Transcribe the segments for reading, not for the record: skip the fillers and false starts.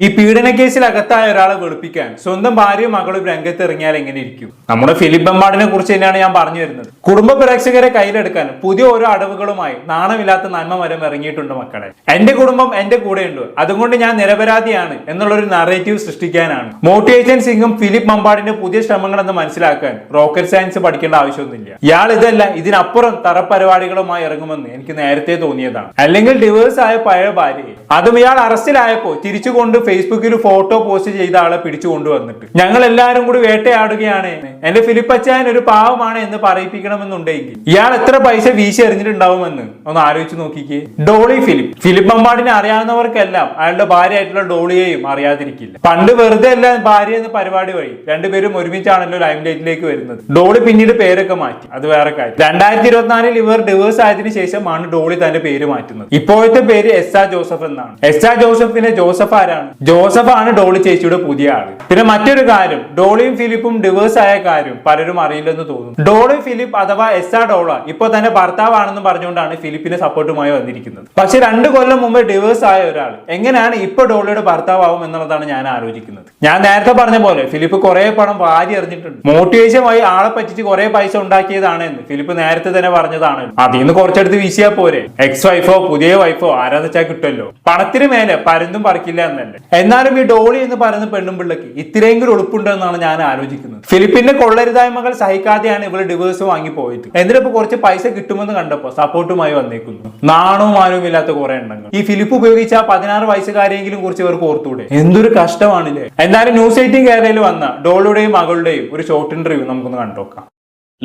ഈ പീഡന കേസിൽ അകത്തായ ഒരാളെ വെളുപ്പിക്കാൻ സ്വന്തം ഭാര്യയും മകളും രംഗത്ത് ഇറങ്ങിയാൽ എങ്ങനെ ഇരിക്കും? നമ്മുടെ ഫിലിപ്പ് എമ്പാടിനെ കുറിച്ച് തന്നെയാണ് ഞാൻ പറഞ്ഞു വരുന്നത്. കുടുംബ പ്രേക്ഷകരെ കയ്യിലെടുക്കാൻ പുതിയ ഓരോ അടവുകളുമായി നാണമില്ലാത്ത നന്മ മരം ഇറങ്ങിയിട്ടുണ്ട് മക്കളെ. എന്റെ കുടുംബം എന്റെ കൂടെയുണ്ട്, അതുകൊണ്ട് ഞാൻ നിരപരാധിയാണ് എന്നുള്ളൊരു നറേറ്റീവ് സൃഷ്ടിക്കാനാണ് മോട്ടിവേഷൻ സിംഗും ഫിലിപ്പ് മമ്പാടിന്റെ പുതിയ ശ്രമങ്ങളെന്ന് മനസ്സിലാക്കാൻ റോക്കറ്റ് സയൻസ് പഠിക്കേണ്ട ആവശ്യമൊന്നുമില്ല. ഇയാൾ ഇതല്ല ഇതിനപ്പുറം തറപരിപാടികളുമായി ഇറങ്ങുമെന്ന് എനിക്ക് നേരത്തെ തോന്നിയതാണ്. അല്ലെങ്കിൽ ഡിവേഴ്സ് ആയ പഴയ ഭാര്യയെ, അതും ഇയാൾ അറസ്റ്റിലായപ്പോ തിരിച്ചുകൊണ്ട് ഫേസ്ബുക്കിൽ ഫോട്ടോ പോസ്റ്റ് ചെയ്ത ആളെ പിടിച്ചു കൊണ്ടുവന്നിട്ട് ഞങ്ങൾ എല്ലാവരും കൂടി വേട്ടയാടുകയാണ്, എന്റെ ഫിലിപ്പ് അച്ചായൻ ഒരു പാവമാണ് എന്ന് പറയിപ്പിക്കണമെന്നുണ്ടെങ്കിൽ ഇയാൾ എത്ര പൈസ വീശി എറിഞ്ഞിട്ടുണ്ടാവുമെന്ന് ഒന്ന് ആലോചിച്ച് നോക്കിക്കേ. ഡോളി ഫിലിപ്പ് മമ്പാടിനെ അറിയാവുന്നവർക്കെല്ലാം അയാളുടെ ഭാര്യ ആയിട്ടുള്ള ഡോളിയെയും അറിയാതിരിക്കില്ല. പണ്ട് വെറുതെ അല്ല ഭാര്യ എന്ന പരിപാടി വഴി രണ്ടുപേരും ഒരുമിച്ചാണല്ലോ ലൈം ലൈറ്റിലേക്ക് വരുന്നത്. ഡോളി പിന്നീട് പേരൊക്കെ മാറ്റി, അത് വേറെ കാര്യം. 2024 ഇവർ ഡിവേഴ്സ് ആയതിനു ശേഷമാണ് ഡോളി തന്റെ പേര് മാറ്റുന്നത്. ഇപ്പോഴത്തെ പേര് എസ്റ്റാ ജോസഫ് എന്നാണ്. എസ്റ്റാ ജോസഫിന്റെ ജോസഫ് ആരാണ്? ജോസഫ് ആണ് ഡോളി ചേച്ചിയുടെ പുതിയ ആള്. പിന്നെ മറ്റൊരു കാര്യം, ഡോളിയും ഫിലിപ്പും ഡിവേഴ്സ് ആയ കാര്യം പലരും അറിയില്ലെന്ന് തോന്നുന്നു. ഡോളി ഫിലിപ്പ് അഥവാ എസ്റ്റാ ഡോള ഇപ്പൊ തന്നെ ഭർത്താവാണെന്ന് പറഞ്ഞുകൊണ്ടാണ് ഫിലിപ്പിന്റെ സപ്പോർട്ടുമായി വന്നിരിക്കുന്നത്. പക്ഷെ 2 കൊല്ലം മുമ്പ് ഡിവേഴ്സ് ആയ ഒരാൾ എങ്ങനെയാണ് ഇപ്പൊ ഡോളിയുടെ ഭർത്താവും എന്നുള്ളതാണ് ഞാൻ ആലോചിക്കുന്നത്. ഞാൻ നേരത്തെ പറഞ്ഞ പോലെ ഫിലിപ്പ് കുറെ പണം വാരി എറിഞ്ഞിട്ടുണ്ട്. മോട്ടിവേഷൻ വഴി ആളെ പറ്റിച്ച് കുറെ പൈസ ഉണ്ടാക്കിയതാണ് എന്ന് ഫിലിപ്പ് നേരത്തെ തന്നെ പറഞ്ഞതാണ്. അതിൽ നിന്ന് കുറച്ചെടുത്ത് വീശിയാ പോരെ. എക്സ് വൈഫോ പുതിയ വൈഫോ ആരാന്ന് വെച്ചാൽ കിട്ടുമല്ലോ. പണത്തിന് മേലെ പരുന്തും പറക്കില്ല എന്നല്ലേ. എന്നാലും ഈ ഡോളി എന്ന് പറയുന്ന പെണ്ണും പിള്ളക്ക് ഇത്രയെങ്കിലും ഉളുപ്പുണ്ടെന്നാണ് ഞാൻ ആലോചിക്കുന്നത്. ഫിലിപ്പിന്റെ കൊള്ളരുതായ്മകൾ സഹിക്കാതെയാണ് ഇവള് ഡിവേഴ്സ് വാങ്ങി പോയിട്ട്. എന്നിട്ടിപ്പോ കുറച്ച് പൈസ കിട്ടുമെന്ന് കണ്ടപ്പോ സപ്പോർട്ടുമായി വന്നേക്കുന്നു. നാണവും മാനവും ഇല്ലാത്ത കുറെ എണ്ണങ്ങൾ. ഈ ഫിലിപ്പ് ഉപയോഗിച്ച 16 വയസ്സുകാരെങ്കിലും കുറിച്ച് ഇവർക്ക് ഓർത്തൂടെ? എന്തൊരു കഷ്ടമാണില്ലേ. എന്നാലും ന്യൂസ് 18 കേരളയിൽ വന്ന ഡോളിയുടെയും മകളുടെയും ഒരു ഷോർട്ട് ഇന്റർവ്യൂ നമുക്കൊന്ന് കണ്ടുനോക്കാം.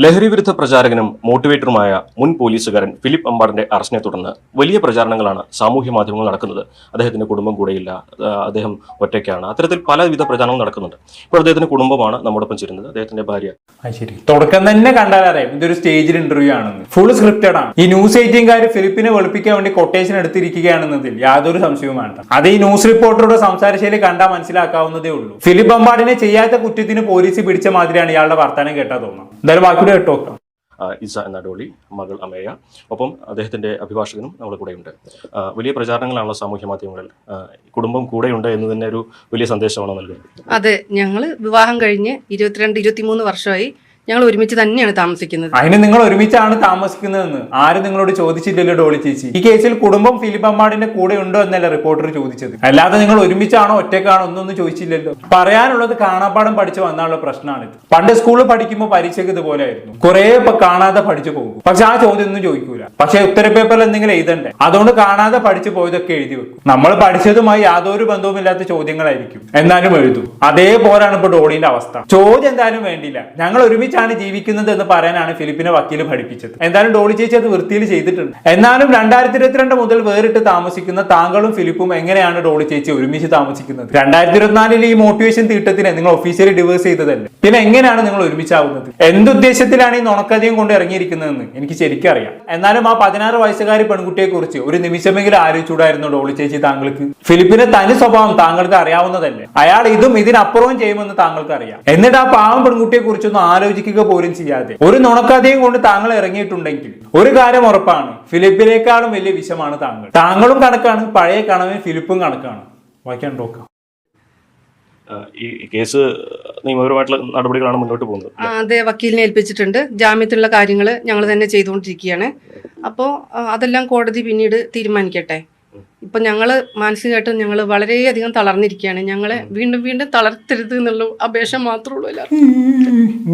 ലഹരി വിരുദ്ധ പ്രചാരകനും മോട്ടിവേറ്ററുമായ മുൻ പോലീസുകാരൻ ഫിലിപ്പ് അമ്പാടിന്റെ അറസ്റ്റിനെ തുടർന്ന് വലിയ പ്രചാരണങ്ങളാണ് സാമൂഹ്യ മാധ്യമങ്ങൾ നടക്കുന്നത്. അദ്ദേഹത്തിന്റെ കുടുംബം കൂടെയില്ല, അദ്ദേഹം ഒറ്റയ്ക്കാണ്, അത്തരത്തിൽ പലവിധ പ്രചാരണങ്ങൾ നടക്കുന്നുണ്ട്. ഇപ്പോൾ അദ്ദേഹത്തിന്റെ കുടുംബമാണ് നമ്മോടൊപ്പം ചേരുന്നത്, അദ്ദേഹത്തിന്റെ ഭാര്യ. ശരി, തുടക്കം തന്നെ കണ്ടാലറിയാം ഇതൊരു സ്റ്റേജിൽ ഇന്റർവ്യൂ ആണെന്ന്. ഫുൾ സ്ക്രിപ്റ്റഡ് ആണ്. ഈ ന്യൂസ് 18 ഫിലിപ്പിനെ വെളുപ്പിക്കാൻ വേണ്ടി കൊട്ടേഷൻ എടുത്തിരിക്കുകയാണെന്നതിൽ യാതൊരു സംശയവും വേണ്ട. അത് ഈ ന്യൂസ് റിപ്പോർട്ടറുടെ സംസാരശൈലി കണ്ടാൽ മനസ്സിലാക്കാവുന്നതേ ഉള്ളൂ. ഫിലിപ്പ് അമ്പാടിനെ ചെയ്യാത്ത കുറ്റത്തിന് പോലീസ് പിടിച്ച മാതിരിയാണ് ഇയാളുടെ വർത്തമാനം കേട്ടാ തോന്നുന്നത്. എന്തായാലും ബാക്കി കേട്ടോക്കാം. ഇസ എന്ന ഡോളി, മകൾ അമേയ, ഒപ്പം അദ്ദേഹത്തിന്റെ അഭിഭാഷകനും നമ്മുടെ കൂടെയുണ്ട്. വലിയ പ്രചാരണങ്ങളാണല്ലോ സാമൂഹ്യ മാധ്യമങ്ങളിൽ. കുടുംബം കൂടെയുണ്ട് എന്ന് തന്നെ ഒരു വലിയ സന്ദേശമാണോ നൽകുന്നത്? അതെ, ഞങ്ങൾ വിവാഹം കഴിഞ്ഞ് 22-23 വർഷമായി ഞങ്ങൾ ഒരുമിച്ച് തന്നെയാണ് താമസിക്കുന്നത്. അതിന് നിങ്ങൾ ഒരുമിച്ചാണ് താമസിക്കുന്നതെന്ന് ആരും നിങ്ങളോട് ചോദിച്ചില്ലല്ലോ ഡോളി ചേച്ചി. ഈ കേസിൽ കുടുംബം ഫിലിപ്പ് അമ്പാടിന്റെ കൂടെ ഉണ്ടോ എന്നല്ല റിപ്പോർട്ടർ ചോദിച്ചത്. അല്ലാതെ നിങ്ങൾ ഒരുമിച്ചാണോ ഒറ്റക്കാണോ ഒന്നൊന്നും ചോദിച്ചില്ലല്ലോ. പറയാനുള്ളത് കാണാപ്പാടം പഠിച്ചു വന്നാലുള്ള പ്രശ്നമാണിത്. പണ്ട് സ്കൂളിൽ പഠിക്കുമ്പോൾ പരീക്ഷയ്ക്ക് ഇതുപോലെ ആയിരുന്നു. കുറെ കാണാതെ പഠിച്ചു പോകും, പക്ഷെ ആ ചോദ്യം ഒന്നും ചോദിക്കൂല. പക്ഷെ ഉത്തര പേപ്പറിൽ എന്തെങ്കിലും എഴുതണ്ടേ, അതുകൊണ്ട് കാണാതെ പഠിച്ചു പോയതൊക്കെ എഴുതി വെക്കും. നമ്മൾ പഠിച്ചതുമായി യാതൊരു ബന്ധവുമില്ലാത്ത ചോദ്യങ്ങളായിരിക്കും, എന്നാലും എഴുതും. അതേപോലാണ് ഇപ്പൊ ഡോളിന്റെ അവസ്ഥ. ചോദ്യം എന്തായാലും വേണ്ടില്ല, ഞങ്ങൾ ഒരുമിച്ച് ജീവിക്കുന്നത് എന്ന് പറയാനാണ് ഫിലിപ്പിനെ വക്കീല് പഠിപ്പിച്ചത്. എന്തായാലും ഡോളി ചേച്ചി അത് വൃത്തിയിൽ ചെയ്തിട്ടുണ്ട്. എന്നാലും 2022 മുതൽ വേറിട്ട് താമസിക്കുന്ന താങ്കളും ഫിലിപ്പും എങ്ങനെയാണ് ഡോളി ചേച്ചി ഒരുമിച്ച് താമസിക്കുന്നത്? 2024 ഈ മോട്ടിവേഷൻ തീട്ടത്തിനെ നിങ്ങൾ ഒഫീഷ്യലി ഡിവേഴ്സ് ചെയ്തതല്ലേ, പിന്നെ എങ്ങനെയാണ് നിങ്ങൾ ഒരുമിച്ചാവുന്നത്? എന്തുദ്ദേശത്തിലാണ് ഈ നുണക്കഥയും കൊണ്ട് ഇറങ്ങിയിരിക്കുന്നതെന്ന് എനിക്ക് ശരിക്കും അറിയാം. എന്നാലും ആ 16 വയസ്സുകാരി പെൺകുട്ടിയെ കുറിച്ച് ഒരു നിമിഷമെങ്കിലും ആലോചിച്ചൂടായിരുന്നു ഡോളി ചേച്ചി താങ്കൾക്ക്? ഫിലിപ്പിന്റെ തനി സ്വഭാവം താങ്കൾക്ക് അറിയാവുന്നതല്ലേ. അയാൾ ഇതും ഇതിനപ്പുറവും ചെയ്യുമെന്ന് താങ്കൾക്ക് അറിയാം. എന്നിട്ട് ആ പാവം പെൺകുട്ടിയെ കുറിച്ചൊന്നും ആലോചിക്കുക പോലും ചെയ്യാതെ ഒരു നുണക്കഥയും കൊണ്ട് താങ്കൾ ഇറങ്ങിയിട്ടുണ്ടെങ്കിൽ ഒരു കാര്യം ഉറപ്പാണ്, ഫിലിപ്പിനേക്കാളും വലിയ വിഷമാണ് താങ്കൾ. താങ്കളും കണക്കാണ്, പഴയ കണവൻ ഫിലിപ്പും കണക്കാണ്. വായിക്കാൻ നോക്കാം. ഈ കേസ് നിയമപരമായിട്ടുള്ള നടപടികളാണ് മുന്നോട്ട് പോകുന്നത്. അതെ, വക്കീലിനെ ഏൽപ്പിച്ചിട്ടുണ്ട്. ജാമ്യത്തിലുള്ള കാര്യങ്ങൾ ഞങ്ങൾ തന്നെ ചെയ്തുകൊണ്ടിരിക്കുകയാണ്. അപ്പോൾ അതെല്ലാം കോടതി പിന്നീട് തീരുമാനിക്കട്ടെ. ഇപ്പൊ ഞങ്ങള് മാനസികമായിട്ട് ഞങ്ങൾ വളരെയധികം തളർന്നിരിക്കുകയാണ്. ഞങ്ങളെ വീണ്ടും വീണ്ടും തളർത്തരുത് എന്നുള്ള അപേക്ഷ മാത്രമേ ഉള്ളൂ എല്ലാവർക്കും.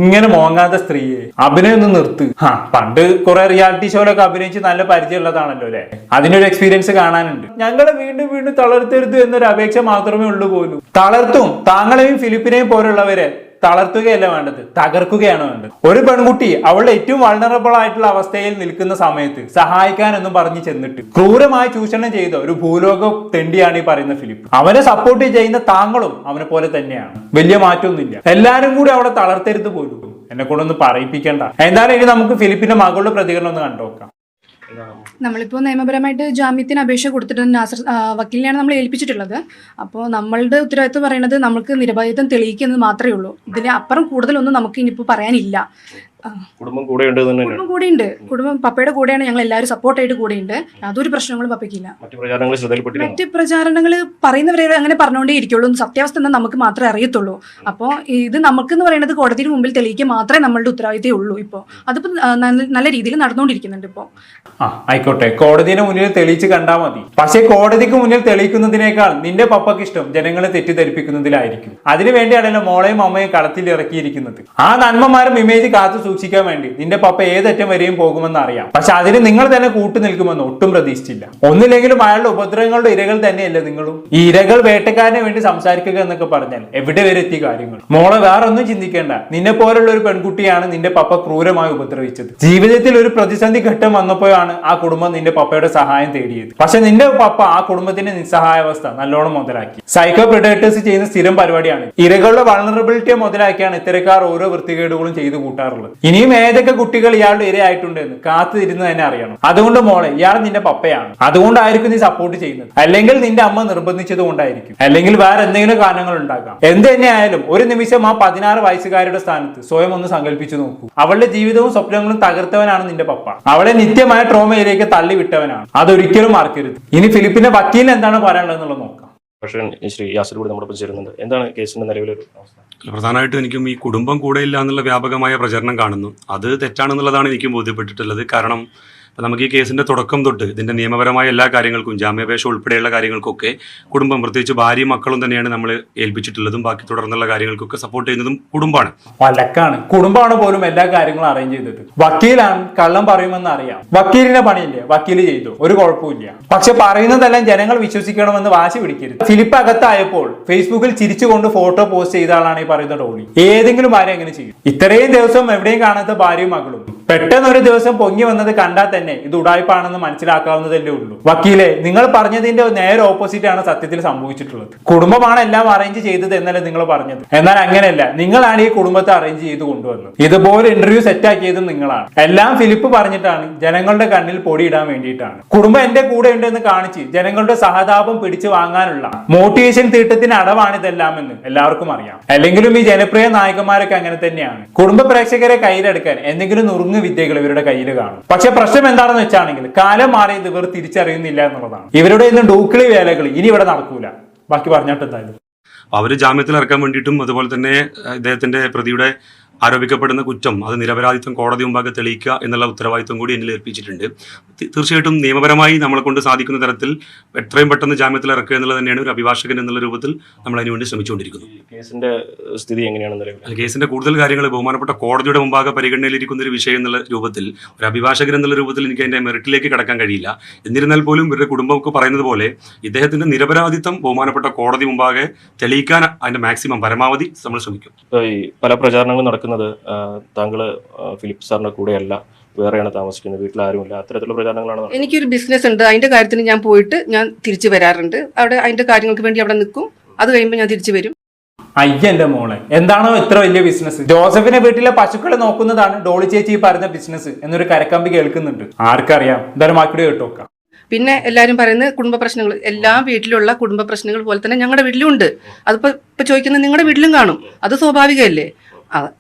ഇങ്ങനെ മോങ്ങാത്ത സ്ത്രീയെ അഭിനയം ഒന്ന് നിർത്ത്. പണ്ട് കുറെ റിയാലിറ്റി ഷോയിലൊക്കെ അഭിനയിച്ച് നല്ല പരിചയമുള്ളതാണല്ലോ അല്ലെ, അതിനൊരു എക്സ്പീരിയൻസ് കാണാനുണ്ട്. ഞങ്ങളെ വീണ്ടും വീണ്ടും തളർത്തരുത് എന്നൊരു അപേക്ഷ മാത്രമേ ഉള്ളൂ പോലും. തളർത്തും. താങ്കളെയും ഫിലിപ്പിനെയും പോലുള്ളവരെ തളർത്തുകയല്ല വേണ്ടത്, തകർക്കുകയാണ് വേണ്ടത്. ഒരു പെൺകുട്ടി അവളുടെ ഏറ്റവും വൾണറബിൾ ആയിട്ടുള്ള അവസ്ഥയിൽ നിൽക്കുന്ന സമയത്ത് സഹായിക്കാനൊന്നും പറഞ്ഞ് ചെന്നിട്ട് ക്രൂരമായി ചൂഷണം ചെയ്ത ഒരു ഭൂലോക തെണ്ടിയാണ് ഈ പറയുന്ന ഫിലിപ്പ്. അവനെ സപ്പോർട്ട് ചെയ്യുന്ന താങ്കളും അവനെ പോലെ തന്നെയാണ്. വലിയ മാറ്റമൊന്നുമില്ല. എല്ലാരും കൂടി അവളെ തളർത്തരുത് പോലും. എന്നെ കൊണ്ടൊന്നും പറയിപ്പിക്കണ്ട. എന്തായാലും ഇനി നമുക്ക് ഫിലിപ്പിന്റെ മകളുടെ പ്രതികരണം ഒന്ന് കണ്ടുനോക്കാം. നമ്മളിപ്പോൾ നിയമപരമായിട്ട് ജാമ്യത്തിന് അപേക്ഷ കൊടുത്തിട്ടുണ്ട്. വക്കീലിനെയാണ് നമ്മൾ ഏൽപ്പിച്ചിട്ടുള്ളത്. അപ്പോൾ നമ്മളുടെ ഉത്തരവാദിത്വം പറയുന്നത് നമുക്ക് നിരപരാധിത്വം തെളിയിക്കുന്നത് മാത്രമേ ഉള്ളൂ. ഇതിന് അപ്പുറം കൂടുതലൊന്നും നമുക്ക് ഇനിയിപ്പോൾ പറയാനില്ല. കുടുംബം കൂടെ ഉണ്ട് തന്നെയാണ്. കുടുംബം കൂടെയുണ്ട്. കുടുംബം പപ്പയുടെ കൂടെയാണ്, ഞങ്ങൾ എല്ലാവരും സപ്പോർട്ടായിട്ട് കൂടെയുണ്ട്. യാതൊരു പ്രശ്നങ്ങളും പപ്പയ്ക്കില്ല. മറ്റു പ്രചാരണങ്ങൾ ശ്രദ്ധയിൽപ്പെട്ടില്ല. മറ്റ് പ്രചാരണങ്ങൾ പറയുന്നവരെ അങ്ങനെ പറഞ്ഞുകൊണ്ടേ ഇരിക്കുള്ളൂ. സത്യാവസ്ഥ എന്താ നമുക്ക് മാത്രമേ അറിയത്തുള്ളൂ. അപ്പോൾ ഇത് നമുക്കെന്ന് പറയുന്നത് കോടതിയുടെ മുമ്പിൽ തെളിയിക്കാൻ മാത്രമേ നമ്മളുടെ ഉത്തരവാദിത്തമേ ഉള്ളൂ. ഇപ്പോൾ അതിപ്പോൾ നല്ല രീതിയിൽ നടന്നുകൊണ്ടിരിക്കുന്നുണ്ട്. ഇപ്പോൾ ആയിക്കോട്ടെ, കോടതിയുടെ മുന്നിൽ തെളിയിച്ച് കണ്ടാൽ മതി. പക്ഷേ കോടതിക്ക് മുന്നിൽ തെളിയിക്കുന്നതിനേക്കാൾ നിന്റെ പപ്പക്ക് ഇഷ്ടം ജനങ്ങളെ തെറ്റിദ്ധരിപ്പിക്കുന്നതിലായിരിക്കും. അതിനുവേണ്ടിയാണല്ലോ മോളെയും അമ്മയും കളത്തിൽ ഇറക്കിയിരിക്കുന്നത്. ആ നന്മമാരും ഇമേജ് കാത്തു സൂക്ഷിക്കാൻ വേണ്ടി നിന്റെ പപ്പ ഏതറ്റം വരെയും പോകുമെന്ന് അറിയാം. പക്ഷെ അതിന് നിങ്ങൾ തന്നെ കൂട്ടു നിൽക്കുമെന്ന് ഒട്ടും പ്രതീക്ഷിച്ചില്ല. ഒന്നില്ലെങ്കിലും അയാളുടെ ഉപദ്രവങ്ങളുടെ ഇരകൾ തന്നെയല്ലേ നിങ്ങളും. ഈ ഇരകൾ വേട്ടക്കാരനെ വേണ്ടി സംസാരിക്കുക എന്നൊക്കെ പറഞ്ഞാൽ എവിടെ വരെ എത്തിയ കാര്യങ്ങൾ. മോളെ വേറെ ഒന്നും ചിന്തിക്കേണ്ട. നിന്നെ പോലുള്ള ഒരു പെൺകുട്ടിയാണ് നിന്റെ പപ്പ ക്രൂരമായി ഉപദ്രവിച്ചത്. ജീവിതത്തിൽ ഒരു പ്രതിസന്ധി ഘട്ടം വന്നപ്പോഴാണ് ആ കുടുംബം നിന്റെ പപ്പയുടെ സഹായം തേടിയത്. പക്ഷെ നിന്റെ പപ്പ ആ കുടുംബത്തിന്റെ നിസ്സഹായാവസ്ഥ നല്ലോണം മുതലാക്കി. സൈക്കോ പ്രിഡേറ്റേഴ്സ് ചെയ്യുന്ന സ്ഥിരം പരിപാടിയാണ്. ഇരകളുടെ വൾണറബിലിറ്റിയെ മുതലാക്കിയാണ് ഇത്തരക്കാർ ഓരോ വൃത്തികേടുകളും ചെയ്തു കൂട്ടാറുള്ളത്. ഇനിയും ഏതൊക്കെ കുട്ടികൾ ഇയാളുടെ ഇരയായിട്ടുണ്ടെന്ന് കാത്തിരുന്ന് തന്നെ അറിയണം. അതുകൊണ്ട് മോളെ, ഇയാൾ നിന്റെ പപ്പയാണ്. അതുകൊണ്ടായിരിക്കും നീ സപ്പോർട്ട് ചെയ്യുന്നത്. അല്ലെങ്കിൽ നിന്റെ അമ്മ നിർബന്ധിച്ചത് കൊണ്ടായിരിക്കും. അല്ലെങ്കിൽ വേറെ എന്തെങ്കിലും കാരണങ്ങൾ ഉണ്ടാകാം. എന്ത് തന്നെയായാലും ഒരു നിമിഷം ആ 16 വയസ്സുകാരുടെ സ്ഥാനത്ത് സ്വയം ഒന്ന് സങ്കല്പിച്ചു നോക്കൂ. അവളുടെ ജീവിതവും സ്വപ്നങ്ങളും തകർത്തവനാണ് നിന്റെ പപ്പ. അവളെ നിത്യമായ ട്രോമയിലേക്ക് തള്ളിവിട്ടവനാണ്. അതൊരിക്കലും മറക്കരുത്. ഇനി ഫിലിപ്പിന്റെ വക്കീലിന് എന്താണ് പറയാനുള്ളതെന്നുള്ളത് നോക്കാം. പക്ഷേ ശ്രീ യാസിർ കൂടി നമ്മുടെ ചേരുന്നുണ്ട്. എന്താണ് കേസിന്റെ നിലവിലൊരു അവസ്ഥ? പ്രധാനമായിട്ടും എനിക്കും ഈ കുടുംബം കൂടെയില്ല എന്നുള്ള വ്യാപകമായ പ്രചരണം കാണുന്നു. അത് തെറ്റാണെന്നുള്ളതാണ് എനിക്കും ബോധ്യപ്പെട്ടിട്ടുള്ളത്. കാരണം നമുക്ക് ഈ കേസിന്റെ തുടക്കം തൊട്ട് ഇതിന്റെ നിയമപരമായ എല്ലാ കാര്യങ്ങൾക്കും, ജാമ്യാപേക്ഷ ഉൾപ്പെടെയുള്ള കാര്യങ്ങൾക്കൊക്കെ കുടുംബം, പ്രത്യേകിച്ച് ഭാര്യയും മക്കളും തന്നെയാണ് നമ്മൾ ഏൽപ്പിച്ചിട്ടുള്ളതും. ബാക്കി തുടർന്നുള്ള കാര്യങ്ങൾക്കൊക്കെ സപ്പോർട്ട് ചെയ്യുന്നതും കുടുംബമാണ്. വലക്കാണ്. കുടുംബമാണ് പോലും എല്ലാ കാര്യങ്ങളും അറേഞ്ച് ചെയ്തത്. വക്കീലാണ്, കള്ളം പറയുമെന്ന് അറിയാം. വക്കീലിന്റെ പണിയില്ലേ, വക്കീല് ചെയ്തു, ഒരു കുഴപ്പമില്ല. പക്ഷെ പറയുന്നതെല്ലാം ജനങ്ങൾ വിശ്വസിക്കണമെന്ന് വാശി പിടിക്കരുത്. ഫിലിപ്പ് അകത്തായപ്പോൾ ഫേസ്ബുക്കിൽ ചിരിച്ചുകൊണ്ട് ഫോട്ടോ പോസ്റ്റ് ചെയ്ത ആളാണ് ഈ പറയുന്ന ഡോളി. ഏതെങ്കിലും ഭാര്യ എങ്ങനെ ചെയ്യും? ഇത്രയും ദിവസം എവിടെയും കാണാത്ത ഭാര്യയും മകളും പെട്ടെന്ന് ഒരു ദിവസം പൊങ്ങി വന്നത് കണ്ടാൽ തന്നെ ഇത് ഉടായ്പാണെന്ന് മനസ്സിലാക്കാവുന്നതല്ലേ ഉള്ളൂ. വക്കീലെ, നിങ്ങൾ പറഞ്ഞതിന്റെ നേരെ ഓപ്പോസിറ്റ് ആണ് സത്യത്തിൽ സംഭവിച്ചിട്ടുള്ളത്. കുടുംബമാണ് എല്ലാം അറേഞ്ച് ചെയ്തത് എന്നല്ലേ നിങ്ങൾ പറഞ്ഞത്. എന്നാൽ അങ്ങനെയല്ല, നിങ്ങളാണ് ഈ കുടുംബത്തെ അറേഞ്ച് ചെയ്ത് കൊണ്ടുവന്നത്. ഇതുപോലെ ഇന്റർവ്യൂ സെറ്റ് ആക്കിയതും നിങ്ങളാണ്. എല്ലാം ഫിലിപ്പ് പറഞ്ഞിട്ടാണ്, ജനങ്ങളുടെ കണ്ണിൽ പൊടിയിടാൻ വേണ്ടിയിട്ടാണ്. കുടുംബം എന്റെ കൂടെ ഉണ്ടെന്ന് കാണിച്ച് ജനങ്ങളുടെ സഹതാപം പിടിച്ചു വാങ്ങാനുള്ള മോട്ടിവേഷൻ തീട്ടത്തിന് അടവാണിതെല്ലാം എന്ന് എല്ലാവർക്കും അറിയാം. അല്ലെങ്കിലും ഈ ജനപ്രിയ നായകന്മാരൊക്കെ അങ്ങനെ തന്നെയാണ്. കുടുംബ പ്രേക്ഷകരെ കയ്യിലെടുക്കാൻ എന്തെങ്കിലും നുറുങ്ങ് വിദ്യകൾ ഇവരുടെ കയ്യിൽ കാണും. പക്ഷെ പ്രശ്നം എന്താണെന്ന് വെച്ചാണെങ്കിൽ കാലം മാറിയത് ഇവർ തിരിച്ചറിയുന്നില്ല എന്നുള്ളതാണ്. ഇവരുടെ ഇന്ന് ഡൂക്കിളി വേലകൾ ഇനി ഇവിടെ നടക്കൂല. ബാക്കി പറഞ്ഞിട്ട് എന്തായാലും അവര് ജാമ്യത്തിൽ ഇറക്കാൻ വേണ്ടിയിട്ടും അതുപോലെ തന്നെ ഇദ്ദേഹത്തിന്റെ പ്രതിയുടെ ആരോപിക്കപ്പെടുന്ന കുറ്റം അത് നിരപരാധിത്വം കോടതി മുമ്പാകെ തെളിയിക്കുക എന്നുള്ള ഉത്തരവാദിത്വം കൂടി എന്നിൽ ഏൽപ്പിച്ചിട്ടുണ്ട്. തീർച്ചയായിട്ടും നിയമപരമായി നമ്മളെ കൊണ്ട് സാധിക്കുന്ന തരത്തിൽ എത്രയും പെട്ടെന്ന് ജാമ്യത്തിൽ ഇറക്കുക എന്നുള്ളത് തന്നെയാണ് ഒരു അഭിഭാഷകൻ എന്നുള്ള രൂപത്തിൽ നമ്മൾ അതിനുവേണ്ടി ശ്രമിച്ചുകൊണ്ടിരിക്കുന്നത്. കേസിന്റെ സ്ഥിതി എങ്ങനെയാണ്? കേസിന്റെ കൂടുതൽ കാര്യങ്ങൾ ബഹുമാനപ്പെട്ട കോടതിയുടെ മുമ്പാകെ പരിഗണനയിലിരിക്കുന്ന ഒരു വിഷയം എന്നുള്ള രൂപത്തിൽ, ഒരു അഭിഭാഷകൻ എന്നുള്ള രൂപത്തിൽ എനിക്ക് അതിന്റെ മെറിറ്റിലേക്ക് കടക്കാൻ കഴിയില്ല. എന്നിരുന്നാൽ പോലും ഇവരുടെ കുടുംബമൊക്കെ പറയുന്നത് പോലെ ഇദ്ദേഹത്തിന്റെ നിരപരാധിത്വം ബഹുമാനപ്പെട്ട കോടതി മുമ്പാകെ തെളിയിക്കാൻ അതിന്റെ മാക്സിമം പരമാവധി നമ്മൾ ശ്രമിക്കും. ഈ പല പ്രചാരണങ്ങളും നടക്കുന്നത് താങ്കൾ ഫിലിപ്പ് സാറിന്റെ കൂടെയല്ല, വേറെയാണ് താമസിക്കുന്നത്, വീട്ടിൽ ആരുമില്ല, അത്തരത്തിലുള്ള പ്രചാരണങ്ങളാണ്. എനിക്കൊരു ബിസിനസ് ഉണ്ട്. അതിന്റെ കാര്യത്തിന് ഞാൻ പോയിട്ട് ഞാൻ തിരിച്ചു വരാറുണ്ട്. അവിടെ അതിന്റെ കാര്യങ്ങൾക്ക് വേണ്ടി അവിടെ നിൽക്കും. അത് കഴിയുമ്പോൾ ഞാൻ തിരിച്ചു വരും. അയ്യന്റെ മോളെ, എന്താണോ ഇത്ര വലിയ ബിസിനസ്? ജോസഫിന്റെ വീട്ടിലെ പശുക്കളെ നോക്കുന്നതാണ് ഡോളി ചേച്ചി പറയുന്ന ബിസിനസ് എന്നൊരു കരക്കമ്പി കേൾക്കുന്നുണ്ട്. ആർക്കറിയാം? എന്തായാലും മാക്കിടെ കേട്ടോക്കാം. പിന്നെ എല്ലാവരും പറയുന്നത് കുടുംബ പ്രശ്നങ്ങൾ, എല്ലാ വീട്ടിലുള്ള കുടുംബ പ്രശ്നങ്ങൾ പോലെ തന്നെ ഞങ്ങളുടെ വീട്ടിലും ഉണ്ട്. അതിപ്പോ ചോദിക്കുന്നത് നിങ്ങളുടെ വീട്ടിലും കാണും. അത് സ്വാഭാവികമല്ലേ.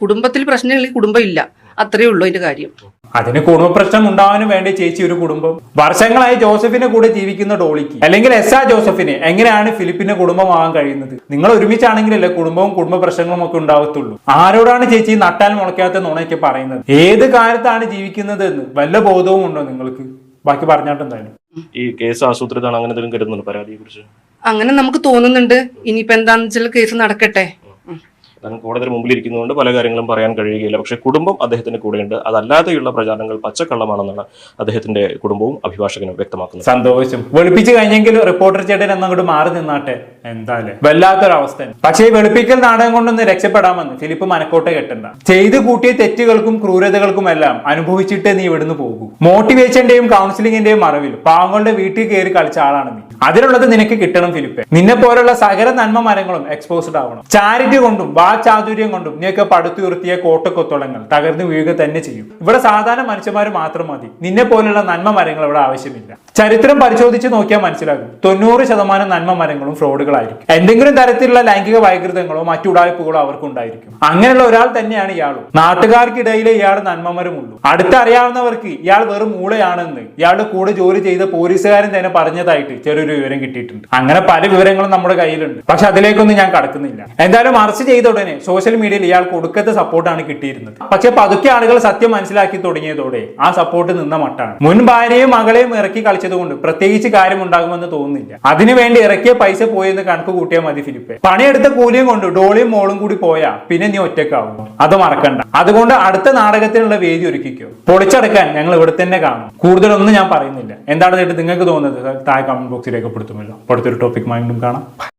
കുടുംബത്തിൽ പ്രശ്നങ്ങളിൽ കുടുംബം ഇല്ല, അത്രയേ ഉള്ളൂ അതിന്റെ കാര്യം. അതിന് കുടുംബ പ്രശ്നം ഉണ്ടാവാനും വേണ്ടി ചേച്ചി ഒരു കുടുംബം. വർഷങ്ങളായി ജോസഫിന്റെ കൂടെ ജീവിക്കുന്ന ഡോളിക്ക് അല്ലെങ്കിൽ എസ് ആ ജോസഫിന് എങ്ങനെയാണ് ഫിലിപ്പിന്റെ കുടുംബമാകാൻ കഴിയുന്നത്? നിങ്ങൾ ഒരുമിച്ചാണെങ്കിലല്ലേ കുടുംബവും കുടുംബ പ്രശ്നങ്ങളും ഒക്കെ ഉണ്ടാവത്തുള്ളൂ. ആരോടാണ് ചേച്ചി നട്ടാൽ മുളയ്ക്കാത്ത നുണയൊക്കെ പറയുന്നത്? ഏത് കാലത്താണ് ജീവിക്കുന്നത് എന്ന് വല്ല ബോധവും ഉണ്ടോ നിങ്ങൾക്ക്? ബാക്കി പറഞ്ഞിട്ടെന്തായാലും ഈ കേസ് ആസൂത്രിതമാണ്, അങ്ങനെ എന്തെങ്കിലും കരുതുന്നുണ്ട് പരാതിയെ കുറിച്ച്? അങ്ങനെ നമുക്ക് തോന്നുന്നുണ്ട്. ഇനിയിപ്പോ എന്താണെന്ന് വെച്ചാൽ കേസ് നടക്കട്ടെ. കോടതിയുടെ മുമ്പിൽ ഇരിക്കുന്നതുകൊണ്ട് പല കാര്യങ്ങളും പറയാൻ കഴിയുകയില്ല. പക്ഷേ കുടുംബം അദ്ദേഹത്തിന്റെ കൂടെയുണ്ട്. അതല്ലാതെയുള്ള പ്രചാരണങ്ങൾ പച്ചക്കള്ളമാണെന്നാണ് അദ്ദേഹത്തിന്റെ കുടുംബവും അഭിഭാഷകനും വ്യക്തമാക്കുന്നത്. സന്തോഷം. വെളുപ്പിച്ച് കഴിഞ്ഞെങ്കിൽ റിപ്പോർട്ടർ ചേട്ടൻ എന്നങ്ങോട്ട് മാറി നിന്നാട്ടെ. എന്തായാലും വല്ലാത്തൊരവസ്ഥ. പക്ഷേ ഈ വെളുപ്പിക്കൽ നാടകം കൊണ്ടൊന്ന് രക്ഷപ്പെടാമെന്ന് ഫിലിപ്പ് മനക്കോട്ടെ കെട്ടണ്ട. ചെയ്തു കൂട്ടിയ തെറ്റുകൾക്കും ക്രൂരതകൾക്കും എല്ലാം അനുഭവിച്ചിട്ടേ നീ ഇവിടുന്ന് പോകൂ. മോട്ടിവേഷന്റെയും കൗൺസിലിംഗിന്റെയും മറവിൽ പാവങ്ങളുടെ വീട്ടിൽ കയറി കളിച്ച ആളാണ് നീ. അതിനുള്ളത് നിനക്ക് കിട്ടണം ഫിലിപ്പെ. നിന്നെ പോലുള്ള സകല നന്മ മരങ്ങളും എക്സ്പോസ്ഡ് ആവണം. ചാരിറ്റി കൊണ്ടും വാചാതുര്യം കൊണ്ടും നീയൊക്കെ പടുത്തുയർത്തിയ കോട്ടക്കൊത്തോളങ്ങൾ തകർന്നു വീഴുക തന്നെ ചെയ്യും. ഇവിടെ സാധാരണ മനുഷ്യന്മാർ മാത്രം മതി. നിന്നെ പോലുള്ള നന്മ മരങ്ങൾ ഇവിടെ ആവശ്യമില്ല. ചരിത്രം പരിശോധിച്ച് നോക്കിയാൽ മനസ്സിലാകും 90% നന്മ മരങ്ങളും ഫ്രോഡുകളായിരിക്കും. എന്തെങ്കിലും തരത്തിലുള്ള ലൈംഗിക വൈകൃതങ്ങളോ മറ്റു ഉടായ്പകളോ അവർക്കുണ്ടായിരിക്കും. അങ്ങനെയുള്ള ഒരാൾ തന്നെയാണ് ഇയാളും. നാട്ടുകാർക്കിടയിലെ ഇയാൾ നന്മമരമുള്ളൂ. അടുത്തറിയാവുന്നവർക്ക് ഇയാൾ വെറും മൂളയാണെന്ന് ഇയാളുടെ കൂടെ ജോലി ചെയ്ത പോലീസുകാരൻ തന്നെ പറഞ്ഞതായിട്ട് ചെറിയൊരു വിവരം കിട്ടിയിട്ടുണ്ട്. അങ്ങനെ പല വിവരങ്ങളും നമ്മുടെ കയ്യിലുണ്ട്. പക്ഷെ അതിലേക്കൊന്നും ഞാൻ കടക്കുന്നില്ല. എന്തായാലും അറസ്റ്റ് ചെയ്ത ഉടനെ സോഷ്യൽ മീഡിയയിൽ ഇയാൾക്ക് ഒടുക്കത്തെ സപ്പോർട്ടാണ് കിട്ടിയിരുന്നത്. പക്ഷെ പതുക്കെ ആളുകൾ സത്യം മനസ്സിലാക്കി തുടങ്ങിയതോടെ ആ സപ്പോർട്ട് നിന്ന മട്ടാണ്. മുൻ ഭാര്യയും മകളെയും ഇറക്കി കളിച്ചതുകൊണ്ട് പ്രത്യേകിച്ച് കാര്യമുണ്ടാകുമെന്ന് തോന്നുന്നില്ല. അതിനുവേണ്ടി ഇറക്കിയ പൈസ പോയെന്ന് കണക്ക് കൂട്ടിയാൽ മതി ഫിലിപ്പെ. പണിയെടുത്ത കൂലിയും കൊണ്ട് ഡോളിയും മോളും കൂടി പോയാ പിന്നെ നീ ഒറ്റക്കാവും. അത് മറക്കണ്ട. അതുകൊണ്ട് അടുത്ത നാടകത്തിനുള്ള വേദി ഒരുക്കിക്കോ. പൊളിച്ചടക്കാൻ ഞങ്ങൾ ഇവിടെ തന്നെ കാണും. കൂടുതലൊന്നും ഞാൻ പറയുന്നില്ല. എന്താണ് നിങ്ങൾക്ക് തോന്നുന്നത് താഴെ കമന്റ് ബോക്സിൽ രേഖപ്പെടുത്തുമല്ലോ. അടുത്തൊരു ടോപ്പിക്കുമായി വീണ്ടും കാണാം.